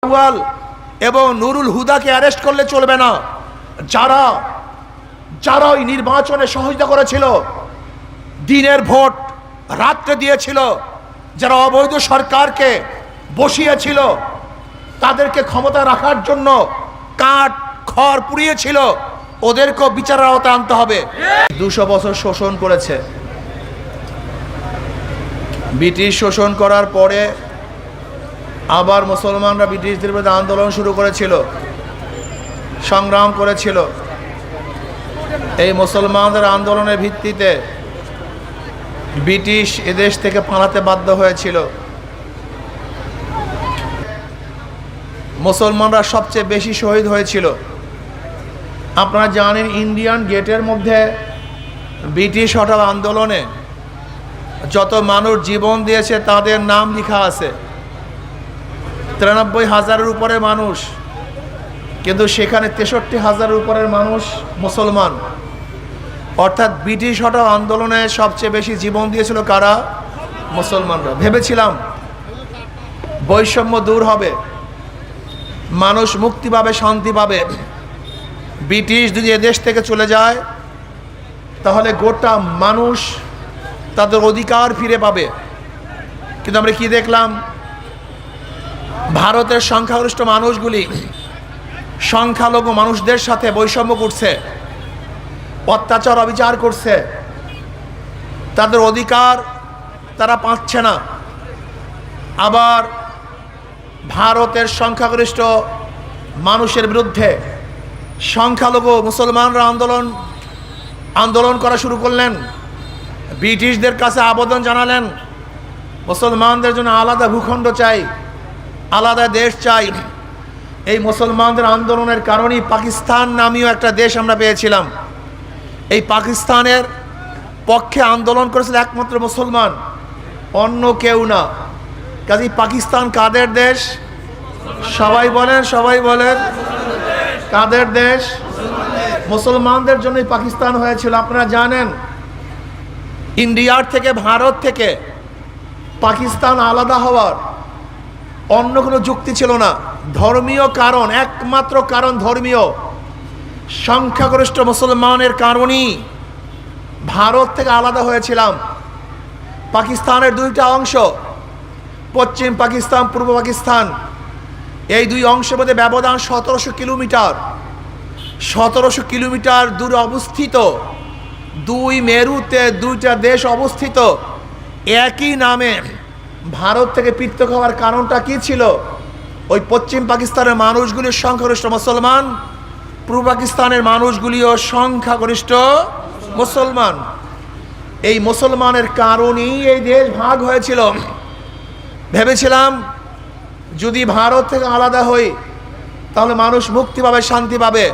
আউয়াল এবং নুরুল হুদাকে অ্যারেস্ট করলে চলবে না। যারা যারা ওই নির্বাচনে সহযোগিতা করেছিল, দিনের ভোট রাত্রে দিয়েছিল, যারা অবৈধ সরকারকে বসিয়েছিল, তাদেরকে ক্ষমতা রাখার জন্য কাঠ খড় পুড়িয়েছিল, ওদেরকেও বিচারের আওতায় আনতে হবে। 200 বছর শোষণ করেছে। ব্রিটিশ শোষণ করার পরে আবার মুসলমানরা ব্রিটিশদের বিরুদ্ধে আন্দোলন শুরু করেছিল, সংগ্রাম করেছিল। এই মুসলমানদের আন্দোলনের ভিত্তিতে ব্রিটিশ এদেশ থেকে পালাতে বাধ্য হয়েছিল। মুসলমানরা সবচেয়ে বেশি শহীদ হয়েছিল। আপনারা জানেন, ইন্ডিয়ান গেটের মধ্যে ব্রিটিশ হটাও আন্দোলনে যত মানুষ জীবন দিয়েছে তাদের নাম লেখা আছে, 93,000-এর উপরে মানুষ, কিন্তু সেখানে 63,000-এর উপরের মানুষ মুসলমান। অর্থাৎ ব্রিটিশ হটাও আন্দোলনে সবচেয়ে বেশি জীবন দিয়েছিল কারা? মুসলমানরা। ভেবেছিলাম বৈষম্য দূর হবে, মানুষ মুক্তি পাবে, শান্তি পাবে। ব্রিটিশ যদি এদেশ থেকে চলে যায় তাহলে গোটা মানুষ তাদের অধিকার ফিরে পাবে। কিন্তু আমরা কি দেখলাম? ভারতের সংখ্যাগরিষ্ঠ মানুষগুলি সংখ্যালঘু মানুষদের সাথে বৈষম্য করছে, অত্যাচার অবিচার করছে, তাদের অধিকার তারা পাচ্ছে না। আবার ভারতের সংখ্যাগরিষ্ঠ মানুষের বিরুদ্ধে সংখ্যালঘু মুসলমানরা আন্দোলন করা শুরু করলেন। ব্রিটিশদের কাছে আবেদন জানালেন, মুসলমানদের জন্য আলাদা ভূখণ্ড চাই, আলাদা দেশ চাই। এই মুসলমানদের আন্দোলনের কারণেই পাকিস্তান নামীয় একটা দেশ আমরা পেয়েছিলাম। এই পাকিস্তানের পক্ষে আন্দোলন করেছিল একমাত্র মুসলমান, অন্য কেউ না। কাজেই পাকিস্তান কাদের দেশ? সবাই বলেন কাদের দেশ? মুসলমানদের জন্যই পাকিস্তান হয়েছিল। আপনারা জানেন, ইন্ডিয়ার থেকে, ভারত থেকে পাকিস্তান আলাদা হওয়ার অন্য কোনো যুক্তি ছিল না। ধর্মীয় কারণ, একমাত্র কারণ ধর্মীয়। সংখ্যাগরিষ্ঠ মুসলমানের কারণেই ভারত থেকে আলাদা হয়েছিলাম। পাকিস্তানের দুইটা অংশ, পশ্চিম পাকিস্তান, পূর্ব পাকিস্তান, এই দুই অংশের মধ্যে ব্যবধান 1700 কিলোমিটার। 1700 কিলোমিটার দূরে অবস্থিত দুই মেরুতে দুইটা দেশ অবস্থিত। একই নামে ভারত থেকে পৃথক হওয়ার কারণটা কি ছিল? ওই পশ্চিম পাকিস্তানের মানুষগুলির সংখ্যাগরিষ্ঠ মুসলমান, পূর্ব পাকিস্তানের মানুষগুলিও সংখ্যাগরিষ্ঠ মুসলমান। এই মুসলমানের কারণেই এই দেশ ভাগ হয়েছিল। ভেবেছিলাম যদি ভারত থেকে আলাদা হই তাহলে মানুষ মুক্তি পাবে, শান্তি পাবে।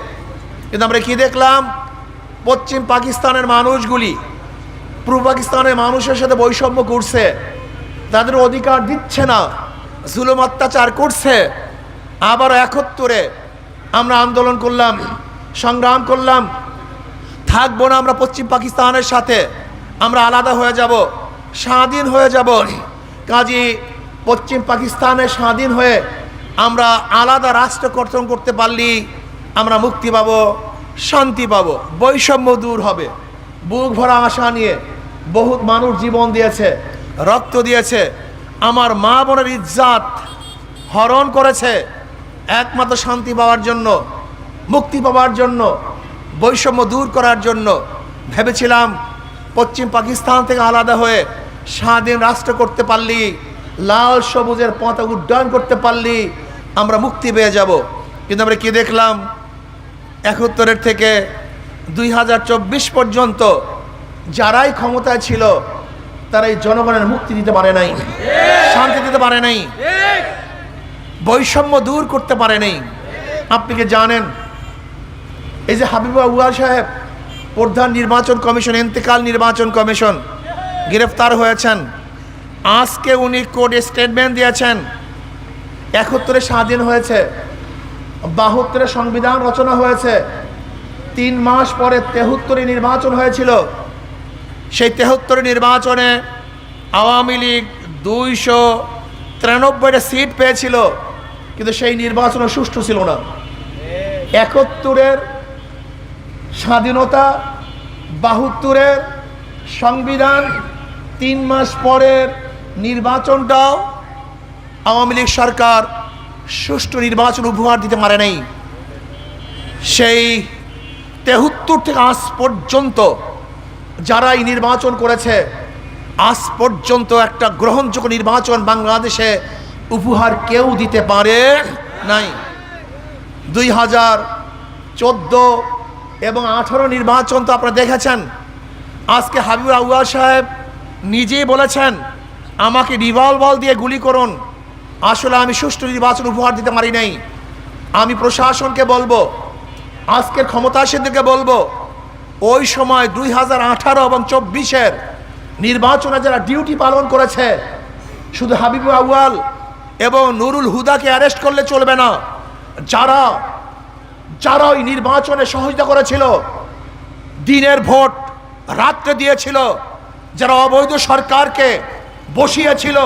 কিন্তু আমরা কি দেখলাম? পশ্চিম পাকিস্তানের মানুষগুলি পূর্ব পাকিস্তানের মানুষের সাথে বৈষম্য করছে, তাদের অধিকার দিচ্ছে না, জুলুম অত্যাচার করছে। আবার 71-এ আমরা আন্দোলন করলাম, সংগ্রাম করলাম, থাকবো না আমরা পশ্চিম পাকিস্তানের সাথে, আমরা আলাদা হয়ে যাব, স্বাধীন হয়ে যাব। কাজী পশ্চিম পাকিস্তানের স্বাধীন হয়ে আমরা আলাদা রাষ্ট্র গঠন করতে পারলি আমরা মুক্তি পাবো, শান্তি পাবো, বৈষম্য দূর হবে। বুক ভরা আশা নিয়ে বহুত মানুষ জীবন দিয়েছে, রক্ত দিয়েছে, আমার মা বোনের ইজ্জত হরণ করেছে একমাত্র শান্তি পাওয়ার জন্য, মুক্তি পাওয়ার জন্য, বৈষম্য দূর করার জন্য। ভেবেছিলাম পশ্চিম পাকিস্তান থেকে আলাদা হয়ে স্বাধীন রাষ্ট্র করতে পারলি, লাল সবুজের পতাকা উড্ডয়ন করতে পারলি আমরা মুক্তি পেয়ে যাব। কিন্তু আমরা কি দেখলাম? 71-এর থেকে 2024 পর্যন্ত যারাই ক্ষমতায় ছিল তারা এই জনগণের মুক্তি দিতে পারে নাই, শান্তি দিতে পারে নাই, বৈষম্য দূর করতে পারে নাই। আপনি কি জানেন, এই যে হাবিব আউয়াল সাহেব প্রধান নির্বাচন কমিশন, ইন্তেকাল নির্বাচন কমিশন, গ্রেফতার হয়েছেন। আজকে উনি কোর্টে স্টেটমেন্ট দিয়েছেন 71-এ স্বাধীন হয়েছে, 72-এ সংবিধান রচনা হয়েছে, 3 মাস পরে 73-এ নির্বাচন হয়েছিল। সেই 73-এ নির্বাচনে আওয়ামী লীগ 293টা সিট পেয়েছিল, কিন্তু সেই নির্বাচনও সুষ্ঠু ছিল না। 71-এর স্বাধীনতা, 72-এর সংবিধান, 3 মাস পরের নির্বাচনটাও আওয়ামী লীগ সরকার সুষ্ঠু নির্বাচন উপহার দিতে পারে নাই। সেই 73 থেকে আজ পর্যন্ত যারা এই নির্বাচন করেছে, আজ পর্যন্ত একটা গ্রহণযোগ্য নির্বাচন বাংলাদেশে উপহার কেউ দিতে পারে নাই। 2014 এবং 18 নির্বাচন তো আপনারা দেখেছেন। আজকে হাবিবুল আউয়াল সাহেব নিজেই বলেছেন আমাকে রিভলভার দিয়ে গুলি করুন। আসলে আমি সুষ্ঠু নির্বাচন উপহার দিতে পারি নাই। আমি প্রশাসনকে বলবো, আজকের ক্ষমতাসীনদেরকে বলবো, ওই সময় 2018 এবং 24-এর নির্বাচনে যারা ডিউটি পালন করেছে, শুধু হাবিবুল আউয়াল এবং নুরুল হুদাকে অ্যারেস্ট করলে চলবে না। যারা যারা ওই নির্বাচনে সহযোগিতা করেছিল, দিনের ভোট রাত্রে দিয়েছিল, যারা অবৈধ সরকারকে বসিয়েছিল,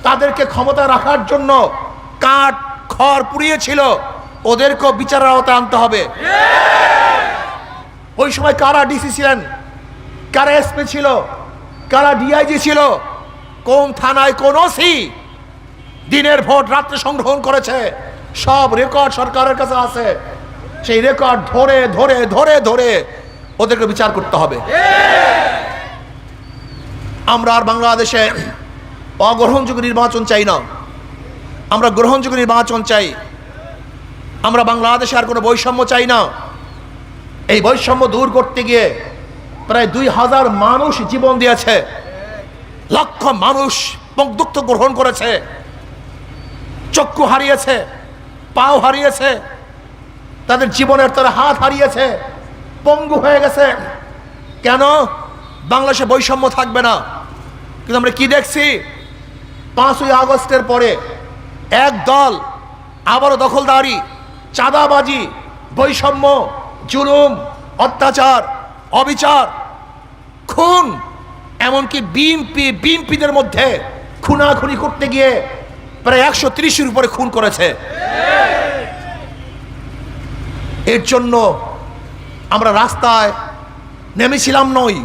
তাদেরকে ক্ষমতা রাখার জন্য কাঠ খড় পুড়িয়েছিল, ওদেরকেও বিচারের আওতায় আনতে হবে। ওই সময় কারা ডিসি ছিলেন, কারা এসপি ছিল, কারা ডিআইজি ছিল, কোন থানায় কোন ওসি দিনের ভোট রাত্রে সংগ্রহণ করেছে, সব রেকর্ড সরকারের কাছে আছে। সেই রেকর্ড ধরে ধরে ধরে ধরে ওদেরকে বিচার করতে হবে। আমরা আর বাংলাদেশে অগ্রহণযোগ্য নির্বাচন চাই না, আমরা গ্রহণযোগ্য নির্বাচন চাই। আমরা বাংলাদেশে আর কোনো বৈষম্য চাই না। এই বৈষম্য দূর করতে গিয়ে প্রায় 2000 মানুষ জীবন দিয়েছে, লক্ষ মানুষ মুক্ত গ্রহণ করেছে, চক্ষু হারিয়েছে, পাও হারিয়েছে, তাদের জীবনের তারা হাত হারিয়েছে, পঙ্গু হয়ে গেছে। কেন? বাংলাদেশে বৈষম্য থাকবে না। কিন্তু আমরা কি দেখছি? 5ই আগস্টের পরে এক দল আবারও দখলদারি, চাঁদাবাজি, বৈষম্য, জুলুম, অত্যাচার, অবিচার, খুন, এমনকি বিএনপিদের মধ্যে খুনাখুনি করতে গিয়ে প্রায় 130-এর উপরে খুন করেছে। এর জন্য আমরা রাস্তায় নেমেছিলাম নই।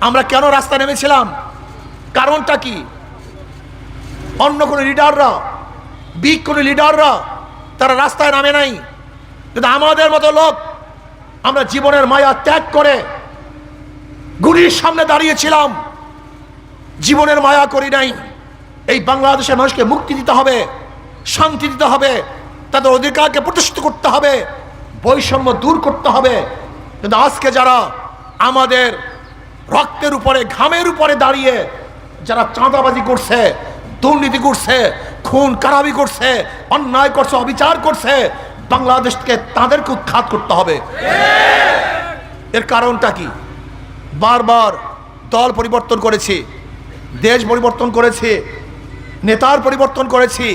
আমরা কেন রাস্তায় নেমেছিলাম? কারণটা কি? অন্য কোনো লিডাররা, কোনো লিডাররা তারা রাস্তায় নামে নাই, কিন্তু আমাদের মতো লোক আমরা জীবনের মায়া ত্যাগ করে গুলির সামনে দাঁড়িয়েছিলাম। জীবনের মায়া করি নাই। এই বাংলাদেশের মানুষকে মুক্তি দিতে হবে, শান্তি দিতে হবে, তাদের অধিকারকে প্রতিষ্ঠিত করতে হবে, বৈষম্য দূর করতে হবে। কিন্তু আজকে যারা আমাদের রক্তের উপরে, ঘামের উপরে দাঁড়িয়ে যারা চাঁদাবাজি করছে, দুর্নীতি করছে, খুন খারাপি করছে, অন্যায় করছে, অবিচার করছে, বাংলাদেশকে তাদেরকে উৎখাত করতে হবে। এর কারণটা কি? বারবার দল পরিবর্তন করেছি, দেশ পরিবর্তন করেছি, নেতার পরিবর্তন করেছি,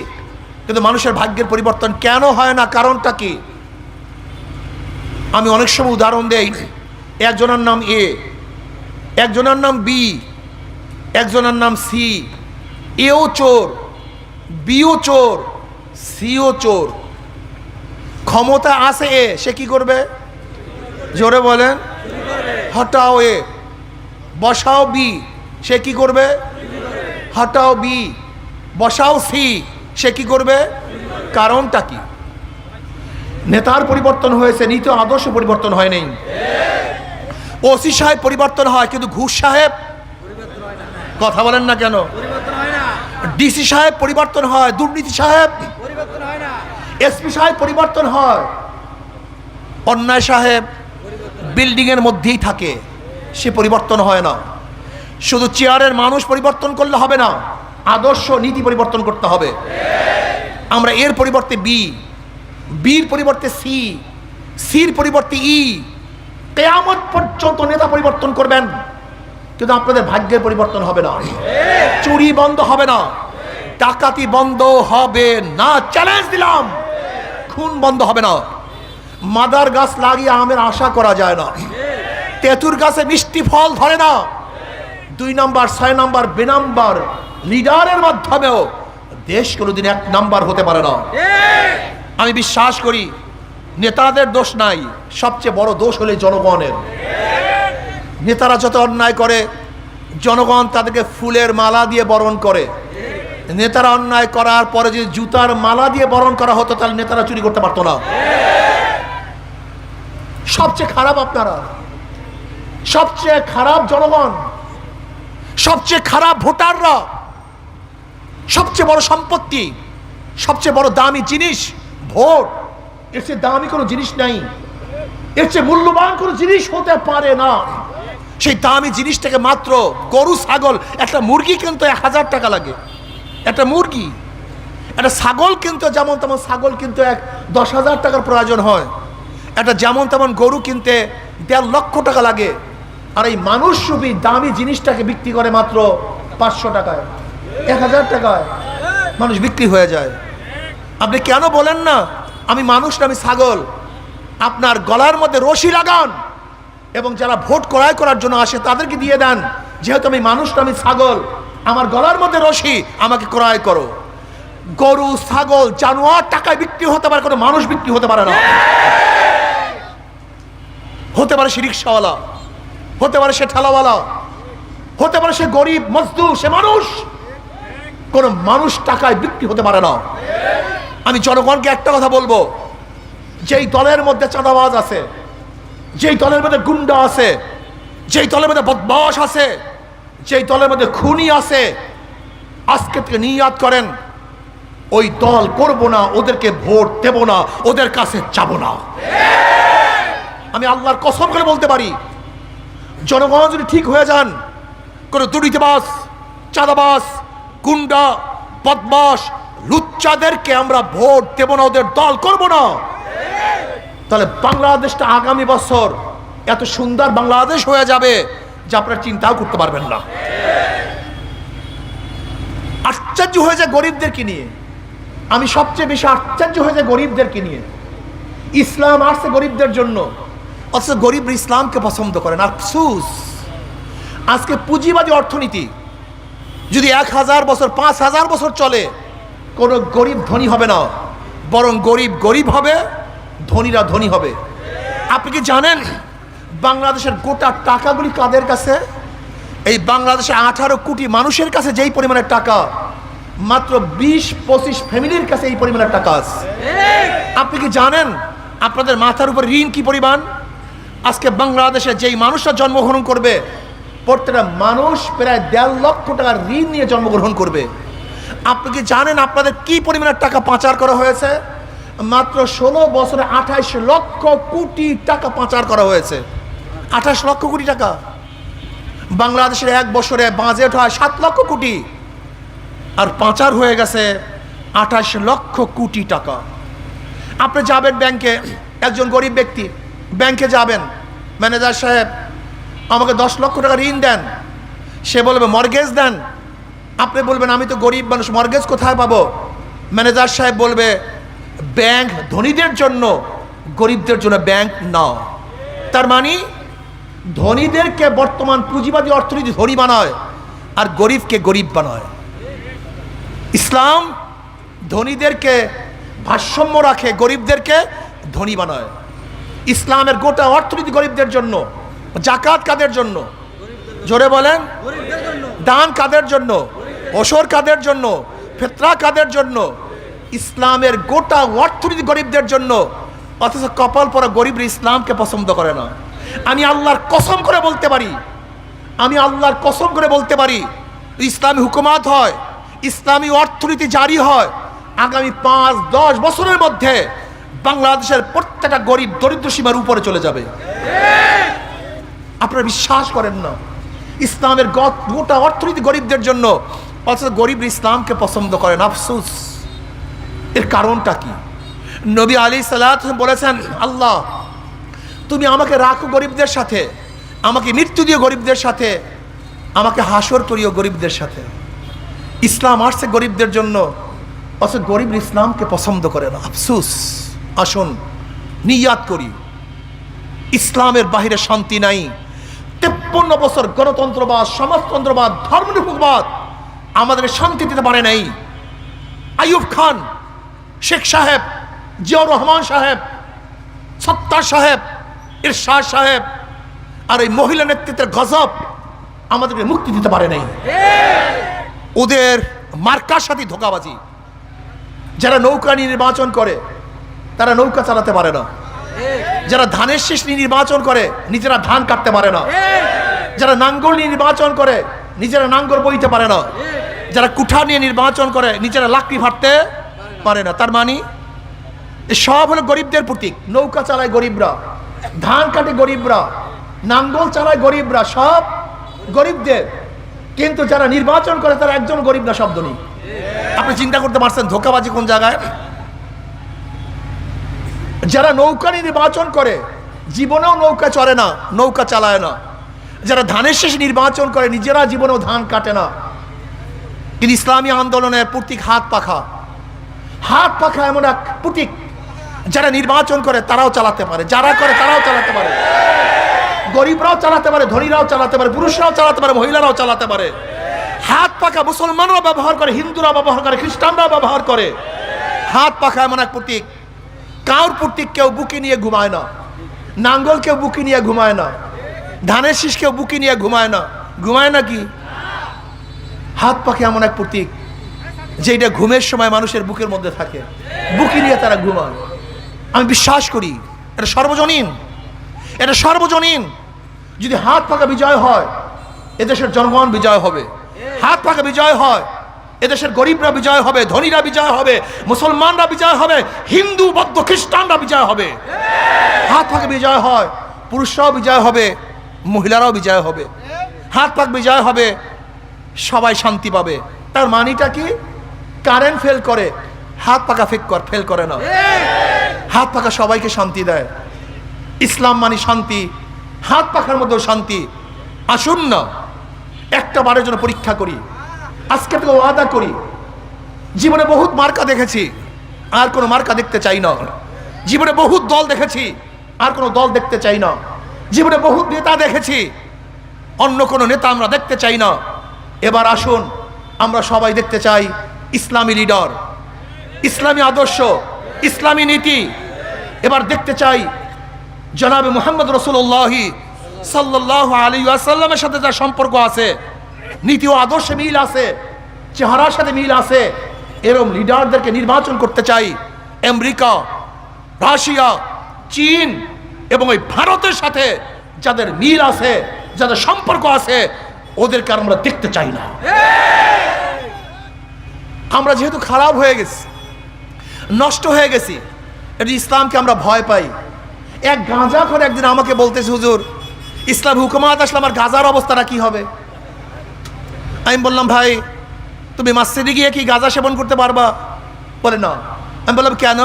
কিন্তু মানুষের ভাগ্যের পরিবর্তন কেন হয় না? কারণটা কি? আমি অনেক সময় উদাহরণ দেই। একজনের নাম এ, একজনের নাম বি, একজনের নাম সি। এও চোর, বিও চোর, সিও চোর। ক্ষমতা আছে এ, সে কি করবে? জোরে বলেন। হটাও এ, বসাও বি, সে কি করবে? হটাও বি, বসাও সি, সে কি করবে? কারণটা কি? নেতার পরিবর্তন হয়েছে, নীতি আদর্শ পরিবর্তন হয় নাই। ওসি সাহেব পরিবর্তন হয়, কিন্তু ঘুষ সাহেব কথা বলেন না কেন? ডিসি সাহেব পরিবর্তন হয়, দুর্নীতি সাহেব পরিবর্তন হয় না। এসপি সাহেব পরিবর্তন হয়, অন্যায় সাহেব বিল্ডিং এর মধ্যেই থাকে, সে পরিবর্তন হয় না। শুধু চেয়ারের মানুষ পরিবর্তন করলে হবে না, আদর্শ নীতি পরিবর্তন করতে হবে। আমরা এর পরিবর্তে বি, বির পরিবর্তে সি, সির পরিবর্তে ই, কিয়ামত পর্যন্ত নেতা পরিবর্তন করবেন, কিন্তু আপনাদের ভাগ্যের পরিবর্তন হবে না। চুরি বন্ধ হবে না, ডাকাতি বন্ধ হবে না, চ্যালেঞ্জ দিলাম। খুন বন্ধ হবে না। মাদার গাছ লাগিয়ে আমের আশা করা যায় না। তেঁতুর গাছে মিষ্টি ফল ধরে না। 2 নাম্বার 6 নাম্বার বেনাম্বার লিডারের মাধ্যমেও দেশ কোনোদিন এক নাম্বার হতে পারে না। আমি বিশ্বাস করি নেতাদের দোষ নাই, সবচেয়ে বড় দোষ হলে জনগণের। নেতারা যত অন্যায় করে জনগণ তাদেরকে ফুলের মালা দিয়ে বরণ করে। নেতারা অন্যায় করার পরে যদি জুতার মালা দিয়ে বরণ করা হতো তাহলে নেতারা চুরি করতে পারতো না। সবচেয়ে খারাপ আপনারা, সবচেয়ে খারাপ জনগণ, সবচেয়ে খারাপ ভোটাররা। সবচেয়ে বড় সম্পত্তি, সবচেয়ে বড় দামি জিনিস ভোট। এর চেয়ে দামি কোনো জিনিস নাই, এর চেয়ে মূল্যবান কোনো জিনিস হতে পারে না। সেই দামি জিনিসটাকে মাত্র গরু ছাগল, একটা মুরগি কিনতে 1000 টাকা লাগে। একটা মুরগি, একটা ছাগল কিনতে যেমন তেমন ছাগল কিনতে 10,000 টাকার প্রয়োজন হয়। একটা যেমন তেমন গরু কিনতে 1.5 লক্ষ টাকা লাগে। আর এই মানুষরূপী দামি জিনিসটাকে বিক্রি করে মাত্র 500 টাকায়, 1000 টাকায় মানুষ বিক্রি হয়ে যায়। আপনি কেন বলেন না আমি মানুষ না আমি ছাগল? আপনার গলার মধ্যে রশি লাগান এবং যারা ভোট ক্রয় করার জন্য আসে তাদেরকে দিয়ে দেন, যেহেতু আমি মানুষ না আমি ছাগল, আমার গলার মধ্যে রশি, আমাকে ক্রয় করো। গরু ছাগল জানোয়ার টাকায় বিক্রি হতে পারে, কোনো মানুষ বিক্রি হতে পারে না। হতে পারে সে রিক্সাওয়ালা, হতে পারে সে ঠেলাওয়ালা, হতে পারে সে গরিব মজদুর, সে মানুষ। কোন মানুষ টাকায় বিক্রি হতে পারে না। আমি জনগণকে একটা কথা বলবো, যেই দলের মধ্যে চাঁদাবাজ আছে, যেই দলের মধ্যে গুন্ডা আছে, যেই দলের মধ্যে বদমাশ আছে, যেই দলের মধ্যে খুনি আছে, আজকে থেকে নিয়াত করেন ওই দল করব না, ওদেরকে ভোট দেব না, ওদের কাছে যাব না। আমি আল্লাহর কসম করে বলতে পারি, জনগণ যদি ঠিক হয়ে যান, কোন দুর্নীতিবাজ, চাঁদাবাজ, গুন্ডা, বদমাশ, লুচ্চাদেরকে আমরা ভোট দেব না, ওদের দল করব না, তাহলে বাংলাদেশটা আগামী বছর এত সুন্দর বাংলাদেশ হয়ে যাবে যে আপনারা চিন্তাও করতে পারবেন না। আশ্চর্য হয়ে যায় গরিবদেরকে নিয়ে, আমি সবচেয়ে বেশি আশ্চর্য হয়ে যায় গরিবদেরকে নিয়ে। ইসলাম আসছে গরিবদের জন্য, অথচ গরিব ইসলামকে পছন্দ করেন। আফসোস, আজকে পুঁজিবাদী অর্থনীতি যদি 1000 বছর 5000 বছর চলে, কোনো গরিব ধনী হবে না, বরং গরিব গরিব হবে, ধনীরা ধনী হবে। আপনি কি জানেন বাংলাদেশের গোটা টাকাগুলি কাদের কাছে? এই বাংলাদেশে 18 কোটি মানুষের কাছে যেই পরিমাণের টাকা, মাত্র 20-25 ফ্যামিলির কাছে এই পরিমাণের টাকা আছে। আপনি কি জানেন আপনাদের মাথার উপর ঋণ কি পরিমাণ? আজকে বাংলাদেশে যেই মানুষরা জন্মগ্রহণ করবে, প্রত্যেকটা মানুষ প্রায় 1.5 লক্ষ টাকার ঋণ নিয়ে জন্মগ্রহণ করবে। আপনি কি জানেন আপনাদের কি পরিমাণের টাকা পাচার করা হয়েছে? মাত্র 16 বছরে 28 লক্ষ কোটি টাকা পাচার করা হয়েছে। 28 লক্ষ কোটি টাকা। বাংলাদেশের এক বছরে বাজেট হয় 7 লক্ষ কোটি, আর পাচার হয়ে গেছে 28 লক্ষ কোটি টাকা। আপনি যাবেন ব্যাংকে, একজন গরিব ব্যক্তি ব্যাংকে যাবেন, ম্যানেজার সাহেব আমাকে 10 লক্ষ টাকা ঋণ দেন। সে বলবে মর্গেজ দেন। আপনি বলবেন আমি তো গরিব মানুষ, মর্গেজ কোথায় পাবো? ম্যানেজার সাহেব বলবে ব্যাংক ধনীদের জন্য, গরিবদের জন্য ব্যাংক নাও। তার মানে ধনীদেরকে বর্তমান পুঁজিবাদী অর্থনীতি ধনী বানায় আর গরিবকে গরিব বানায়। ইসলাম ধনীদেরকে ভারসাম্য রাখে, গরিবদেরকে ধনী বানায়। ইসলামের গোটা অর্থনীতি গরিবদের জন্য। জাকাত কাদের জন্য? জোরে বলেন। দান কাদের জন্য? ওসর কাদের জন্য? ফিতরা কাদের জন্য? ইসলামের গোটা অর্থনীতি গরিবদের জন্য। অথচ কপাল পরা গরিবরা ইসলামকে পছন্দ করে না। আমি আল্লাহর কসম করে বলতে পারি, আমি আল্লাহর কসম করে বলতে পারি, ইসলামী হুকুমাত হয়, ইসলামী অর্থনীতি জারি হয়, আগামী 5-10 বছরের মধ্যে বাংলাদেশের প্রত্যেকটা গরিব দরিদ্র সীমার উপরে চলে যাবে। আপনারা বিশ্বাস করেন না, ইসলামের গোটা অর্থনীতি গরিবদের জন্য, অথচ গরিব ইসলামকে পছন্দ করেন। আফসোস, এর কারণটা কি? নবী আলাইহিস সালাতু বলেছেন, আল্লাহ তুমি আমাকে রাখো গরিবদের সাথে, আমাকে মৃত্যু দিও গরিবদের সাথে, আমাকে হাসর করিও গরিবদের সাথে। ইসলাম আসছে গরিবদের জন্য, অথচ গরিব ইসলামকে পছন্দ করে না। আফসোস। আসুন নিয়াত করি, ইসলামের বাহিরে শান্তি নাই। 53 বছর গণতন্ত্রবাদ, সমাজতন্ত্রবাদ, ধর্মনিরপেক্ষবাদ আমাদের শান্তি দিতে পারে নাই। আইয়ুব খান, শেখ সাহেব, জিয়াউর রহমান সাহেব, সত্তার সাহেব, ইরশাদ সাহেব আর এই মহিলা নেতৃত্বের গজব আমাদেরকে মুক্তি দিতে পারে নাই। ওদের মার্কার সাথে ধোঁকাবাজি। যারা নৌকা নিয়ে নির্বাচন করে তারা নৌকা চালাতে পারে না। যারা ধানের শীষ নিয়ে নির্বাচন করে নিজেরা ধান কাটতে পারে না। যারা নাঙ্গল নিয়ে নির্বাচন করে নিজেরা নাঙ্গল বইতে পারে না। যারা কুঠা নিয়ে নির্বাচন করে নিজেরা লাকড়ি ভাটতে পারে না। তার মানে সব হলো গরিবদের প্রতীক। নৌকা চালায় গরিবরা, ধান কাটে গরিবরা, নাঙ্গল চালায় গরিবরা, সব গরিবদের। কিন্তু যারা নির্বাচন করে তারা একজন গরিব না, সব ধনী। আপনি চিন্তা করতে পারছেন ধোঁকাবাজি কোন জায়গায়? যারা নৌকা নিয়ে নির্বাচন করে জীবনেও নৌকা চড়ে না, নৌকা চালায় না। যারা ধানের শেষ নির্বাচন করে নিজেরা জীবনেও ধান কাটে না। কিন্তু ইসলামী আন্দোলনের প্রতীক হাত পাখা। হাত পাখা এমন এক প্রতীক, যারা নির্বাচন করে তারাও চালাতে পারে, যারা করে তারাও চালাতে পারে। গরিবরাও চালাতে পারে, ধনীরাও চালাতে পারে, পুরুষরাও চালাতে পারে, মহিলারাও চালাতে পারে। হাত পাখা মুসলমানরাও ব্যবহার করে, হিন্দুরাও ব্যবহার করে, খ্রিস্টানরাও ব্যবহার করে। হাত পাখা এমন এক প্রতীক, কাউর প্রতীক কেউ বুকে নিয়ে ঘুমায় না। নাঙ্গল কেউ বুকে নিয়ে ঘুমায় না, ধানের শীষ কেউ বুকে নিয়ে ঘুমায় না। ঘুমায় না কি? হাত পাখা এমন এক প্রতীক যেটা ঘুমের সময় মানুষের বুকের মধ্যে থাকে, বুকে নিয়ে তারা ঘুমায়। আমি বিশ্বাস করি এটা সর্বজনীন, এটা সর্বজনীন। যদি হাত পাখা বিজয় হয় এদেশের জনগণ বিজয় হবে। হাত পাখা বিজয় হয় এদেশের গরিবরা বিজয় হবে, ধনীরা বিজয় হবে, মুসলমানরা বিজয় হবে, হিন্দু বৌদ্ধ খ্রিস্টানরা বিজয় হবে। হাত পাখা বিজয় হয় পুরুষরাও বিজয় হবে, মহিলারাও বিজয় হবে। হাত পাখা বিজয় হবে, সবাই শান্তি পাবে। তার মানিটা কি? কারেন্ট ফেল করে, হাত পাখা ফেল করে না। হাত পাখা সবাইকে শান্তি দেয়। ইসলাম মানে শান্তি, হাত পাখার মধ্যেও শান্তি। আসুন না একটা বারের জন্য পরীক্ষা করি, আজকে থেকে ওয়াদা করি। জীবনে বহুত মার্কা দেখেছি, আর কোনো মার্কা দেখতে চাই না। জীবনে বহুত দল দেখেছি, আর কোনো দল দেখতে চাই না। জীবনে বহুত নেতা দেখেছি, অন্য কোনো নেতা আমরা দেখতে চাই না। এবার আসুন আমরা সবাই দেখতে চাই ইসলামী লিডার, ইসলামী আদর্শ, ইসলামী নীতি। এবার দেখতে চাই জনাবে মুহাম্মদ রাসূলুল্লাহ সাল্লাল্লাহু আলাইহি ওয়াসাল্লামের সাথে যার সম্পর্ক আছে, নীতি ও আদর্শে মিল আছে, চেহারার সাথে মিল আছে, এরকম লিডারদেরকে নির্বাচন করতে চাই। আমেরিকা, রাশিয়া, চীন এবং ওই ভারতের সাথে যাদের মিল আছে, যাদের সম্পর্ক আছে, ওদেরকে আমরা দেখতে চাই না। আমরা যেহেতু খারাপ হয়ে গেছি, নষ্ট হয়ে গেছি, এটা ইসলামকে আমরা ভয় পাই। এক গাঁজাখোর একদিন আমাকে বলতেছে, হুজুর ইসলাম হুকুমাত আসলে আমার গাঁজার অবস্থাটা কি হবে? আমি বললাম, ভাই তুমি মসজিদে গিয়ে কি গাঁজা সেবন করতে পারবা? বলে না। আমি বললাম কেন?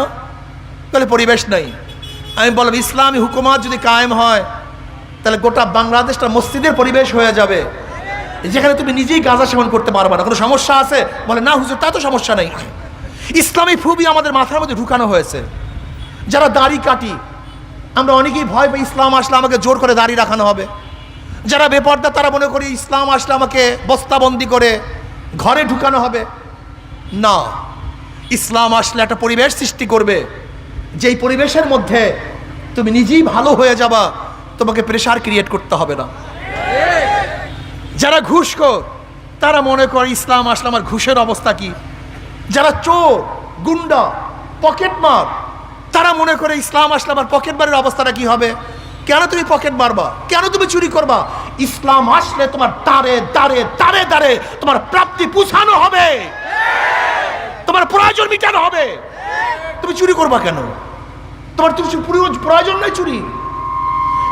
তাহলে পরিবেশ নাই। আমি বললাম ইসলামী হুকুমাত যদি কায়েম হয় তাহলে গোটা বাংলাদেশটা মসজিদের পরিবেশ হয়ে যাবে, যেখানে তুমি নিজেই গাঁজা সেবন করতে পারবা না। কোনো সমস্যা আছে? বলে না হুজুর, তা তো সমস্যা নেই। ইসলামী ফুবি আমাদের মাথার মধ্যে ঢুকানো হয়েছে। যারা দাড়ি কাটি, আমরা অনেকেই ভয় পাই ইসলাম আসলে আমাকে জোর করে দাড়ি রাখানো হবে। যারা বেপর্দা তারা মনে করি ইসলাম আসলে আমাকে বস্তাবন্দি করে ঘরে ঢুকানো হবে। না, ইসলাম আসলে একটা পরিবেশ সৃষ্টি করবে, যেই পরিবেশের মধ্যে তুমি নিজেই ভালো হয়ে যাবা, তোমাকে প্রেশার ক্রিয়েট করতে হবে না। যারা ঘুষখোর তারা মনে করে ইসলাম আসলে আমার ঘুষের অবস্থা কি। যারা চোর, গুন্ডা, পকেটমার, তারা মনে করে ইসলাম আসলে আমার পকেটমারের অবস্থাটা কি হবে। কেন তুমি পকেট মারবা? কেন তুমি চুরি করবা? ইসলাম আসলে তোমার দাঁড়ে দাঁড়ে দাঁড়ে দাঁড়ে তোমার প্রাপ্তি পৌঁছানো হবে, তোমার প্রয়োজন মিটানো হবে। তুমি চুরি করবা কেন? তোমার প্রয়োজন নয় চুরি।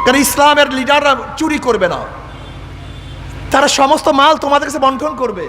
কারণ ইসলামের লিডাররা চুরি করবে না, তারা সমস্ত মাল তোমাদের কাছে বন্টন করবে।